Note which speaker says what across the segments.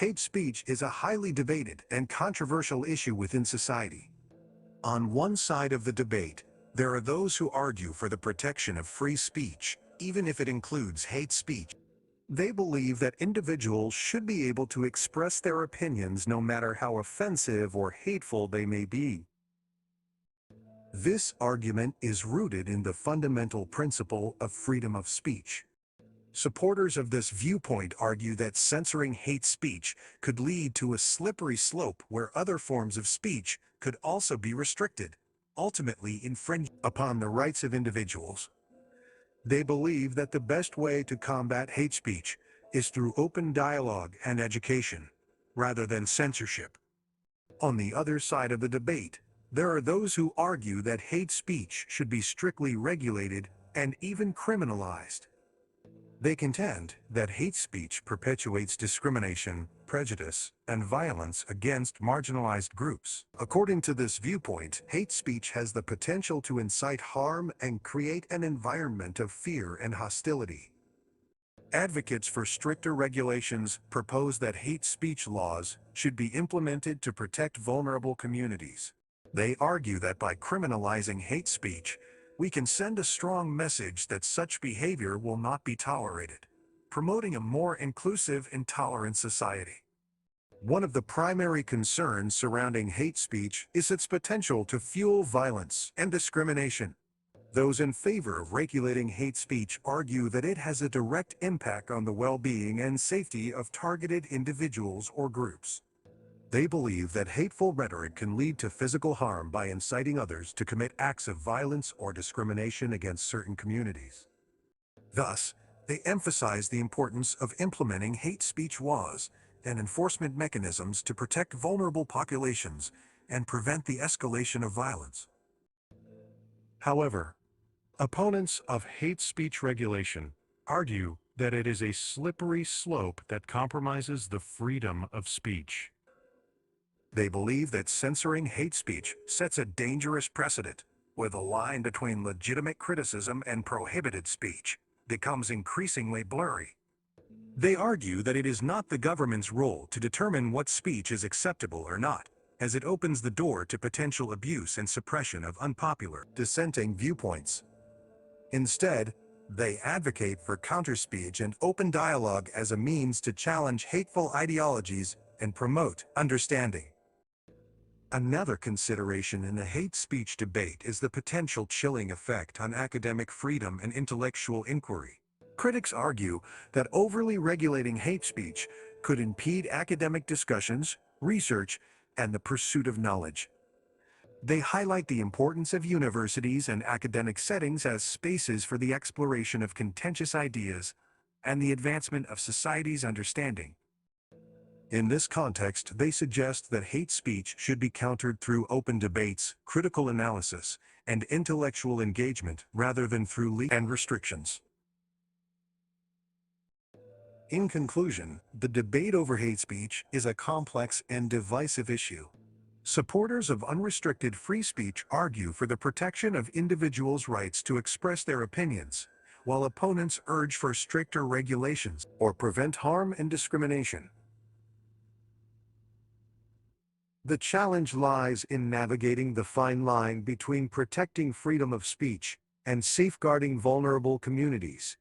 Speaker 1: Hate speech is a highly debated and controversial issue within society. On one side of the debate, there are those who argue for the protection of free speech, even if it includes hate speech. They believe that individuals should be able to express their opinions no matter how offensive or hateful they may be. This argument is rooted in the fundamental principle of freedom of speech. Supporters of this viewpoint argue that censoring hate speech could lead to a slippery slope where other forms of speech could also be restricted, ultimately infringing upon the rights of individuals. They believe that the best way to combat hate speech is through open dialogue and education, rather than censorship. On the other side of the debate, there are those who argue that hate speech should be strictly regulated and even criminalized. They contend that hate speech perpetuates discrimination, prejudice, and violence against marginalized groups. According to this viewpoint, hate speech has the potential to incite harm and create an environment of fear and hostility. Advocates for stricter regulations propose that hate speech laws should be implemented to protect vulnerable communities. They argue that by criminalizing hate speech, we can send a strong message that such behavior will not be tolerated, promoting a more inclusive and tolerant society. One of the primary concerns surrounding hate speech is its potential to fuel violence and discrimination. Those in favor of regulating hate speech argue that it has a direct impact on the well-being and safety of targeted individuals or groups. They believe that hateful rhetoric can lead to physical harm by inciting others to commit acts of violence or discrimination against certain communities. Thus, they emphasize the importance of implementing hate speech laws and enforcement mechanisms to protect vulnerable populations and prevent the escalation of violence. However, opponents of hate speech regulation argue that it is a slippery slope that compromises the freedom of speech. They believe that censoring hate speech sets a dangerous precedent, where the line between legitimate criticism and prohibited speech becomes increasingly blurry. They argue that it is not the government's role to determine what speech is acceptable or not, as it opens the door to potential abuse and suppression of unpopular, dissenting viewpoints. Instead, they advocate for counterspeech and open dialogue as a means to challenge hateful ideologies and promote understanding. Another consideration in the hate speech debate is the potential chilling effect on academic freedom and intellectual inquiry. Critics argue that overly regulating hate speech could impede academic discussions, research, and the pursuit of knowledge. They highlight the importance of universities and academic settings as spaces for the exploration of contentious ideas and the advancement of society's understanding. In this context, they suggest that hate speech should be countered through open debates, critical analysis, and intellectual engagement rather than through legal and restrictions. In conclusion, the debate over hate speech is a complex and divisive issue. Supporters of unrestricted free speech argue for the protection of individuals' rights to express their opinions, while opponents urge for stricter regulations or prevent harm and discrimination. The challenge lies in navigating the fine line between protecting freedom of speech and safeguarding vulnerable communities.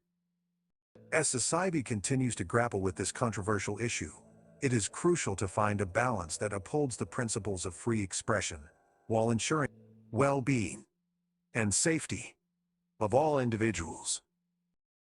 Speaker 1: As society continues to grapple with this controversial issue, it is crucial to find a balance that upholds the principles of free expression, while ensuring well-being and safety of all individuals.